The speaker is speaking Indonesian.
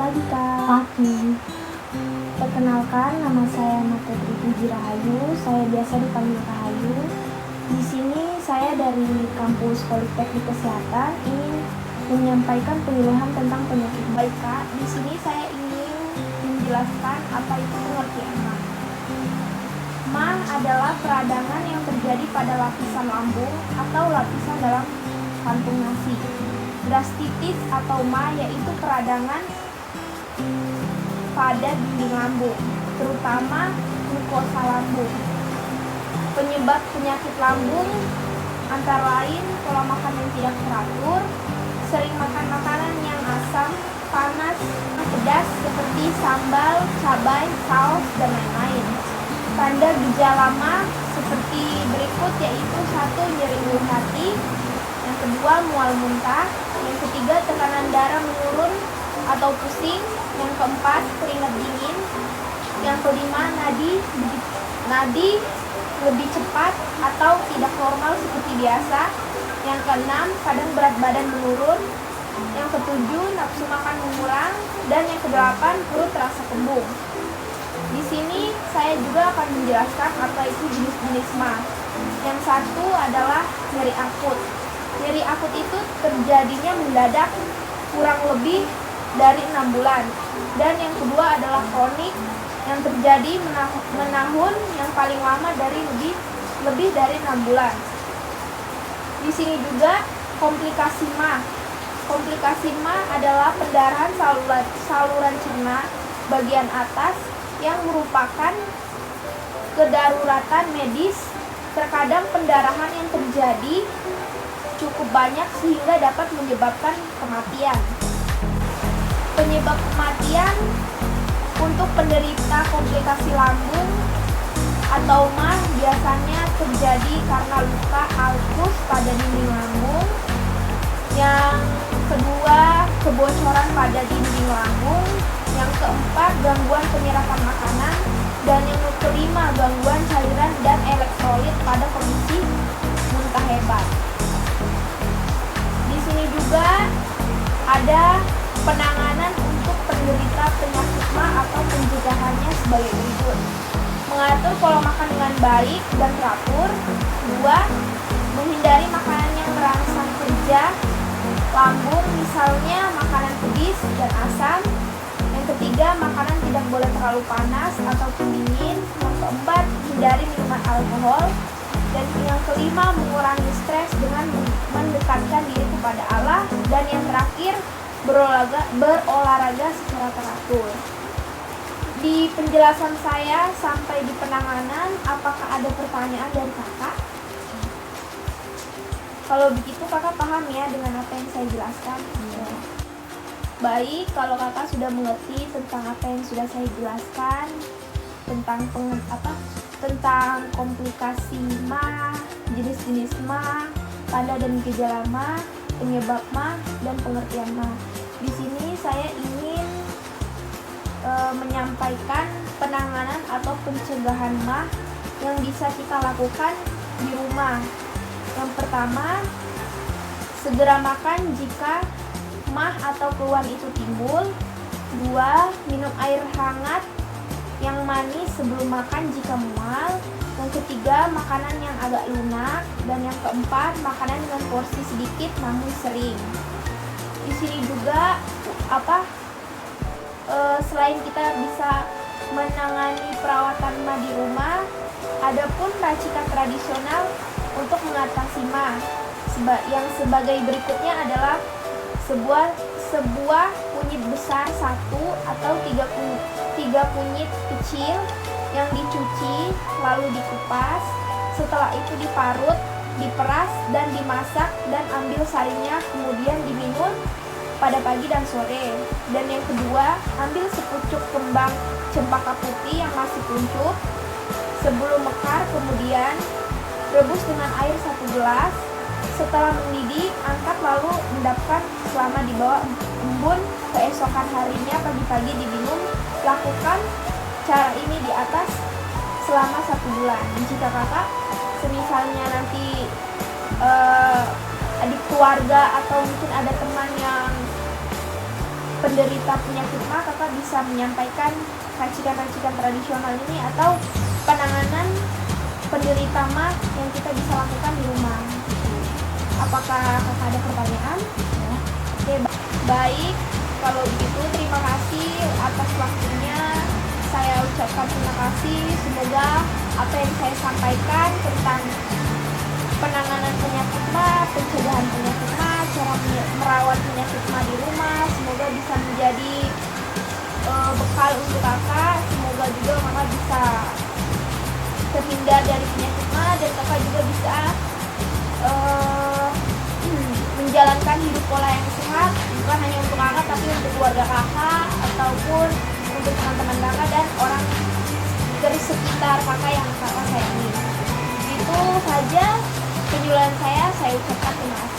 pagi, Kak. Pagi. Perkenalkan, nama saya Mata Tri Puji Rahayu. Saya biasa dipanggil Rahayu. Di sini saya dari kampus Politeknik Kesehatan ingin menyampaikan penjelasan tentang penyakit. Baik, Kak. Di sini saya ingin menjelaskan apa itu pengertian MAH. MAH adalah peradangan yang terjadi pada lapisan lambung atau lapisan dalam kantung nasi. Gastritis atau MAH yaitu peradangan pada dinding lambung, terutama mukosa lambung. Penyebab penyakit lambung antara lain pola makan yang tidak teratur, sering makan makanan yang asam, panas, pedas seperti sambal, cabai, saus, dan lain-lain. Tanda gejala MAH seperti berikut, yaitu 1. Nyeri ulu hati, yang kedua mual muntah, yang ketiga tekanan darah menurun atau pusing, yang keempat keringat dingin, yang kelima nadi lebih cepat atau tidak normal seperti biasa, yang keenam kadang berat badan menurun, yang ketujuh nafsu makan mengurang, dan yang kedelapan perut terasa kembung. Di sini saya juga akan menjelaskan apa itu jenis-jenis MAH. Yang satu adalah nyeri akut. Nyeri akut itu terjadinya mendadak kurang lebih dari 6 bulan. Dan yang kedua adalah kronik yang terjadi menahun yang paling lama dari lebih dari 6 bulan. Di sini juga komplikasi MAH. Komplikasi MAH adalah pendarahan saluran cerna bagian atas yang merupakan kedaruratan medis. Terkadang pendarahan yang terjadi cukup banyak sehingga dapat menyebabkan kematian. Penyebab kematian untuk penderita komplikasi lambung atau MAH biasanya terjadi karena luka alkus pada dinding lambung. Yang kedua, kebocoran pada dinding lambung. Yang keempat, gangguan penyerapan makanan. Dan yang kelima, gangguan cairan dan elektrolit pada kondisi muntah hebat. Di sini juga ada penanganan untuk penderita penyakit MAH atau pencegahannya sebagai berikut. Mengatur pola makan dengan baik dan teratur. 2. Menghindari makanan yang merangsang kerja lambung, misalnya makanan pedis dan asam. Yang ketiga, makanan tidak boleh terlalu panas ataupun dingin. Yang keempat, hindari minuman alkohol. Dan yang kelima, mengurangi stres dengan mendekatkan diri kepada Allah. Dan yang terakhir, berolahraga secara teratur. Di penjelasan saya sampai di penanganan, apakah ada pertanyaan dari kakak? Kalau begitu kakak paham ya dengan apa yang saya jelaskan? Ya. Baik, kalau kakak sudah mengerti tentang apa yang sudah saya jelaskan tentang komplikasi MAH, jenis-jenis MAH, tanda dan gejala MAH, penyebab MAH, dan pengertian MAH. Di sini saya ingin menyampaikan penanganan atau pencegahan MAH yang bisa kita lakukan di rumah. Yang pertama, segera makan jika MAH atau keluhan itu timbul. 2. Minum air hangat yang manis sebelum makan jika mual. Yang ketiga, makanan yang agak lunak. Dan yang keempat, makanan dengan porsi sedikit namun sering. Di sini juga selain kita bisa menangani perawatan MAH di rumah, ada pun racikan tradisional untuk mengatasi MAH. Yang sebagai berikutnya adalah sebuah kunyit besar 1 atau 3 kunyit kecil yang dicuci lalu dikupas. Setelah itu diparut, diperas dan dimasak dan ambil sarinya, kemudian diminum pada pagi dan sore. Dan yang kedua, ambil sepucuk kembang cempaka putih yang masih kuncup sebelum mekar, kemudian rebus dengan air 1 gelas. Setelah mendidih, angkat lalu endapkan selama di bawah embun. Keesokan harinya pagi-pagi diminum. Lakukan cara ini di atas selama 1 bulan. Jika kakak semisalnya nanti adik keluarga atau mungkin ada teman yang penderita penyakit mah kakak bisa menyampaikan racikan-racikan tradisional ini atau penanganan penderita mah yang kita bisa lakukan di rumah. Apakah kakak ada pertanyaan? Ya. Oke, baik. Kalau begitu terima kasih atas waktunya. Saya ucapkan terima kasih. Semoga apa yang saya sampaikan tentang penanganan penyakit mah, pencegahan penyakit mah, cara merawat penyakit mah di rumah, semoga bisa menjadi bekal untuk kakak. Semoga juga kakak bisa terhindar dari penyakit mah dan kakak juga bisa menjalankan hidup pola yang sehat, bukan hanya untuk kakak tapi untuk keluarga kakak ataupun untuk teman-teman kakak dan orang dari sekitar kakak yang kakak sayangi. Itu saja penjelasan saya ucapkan terima kasih.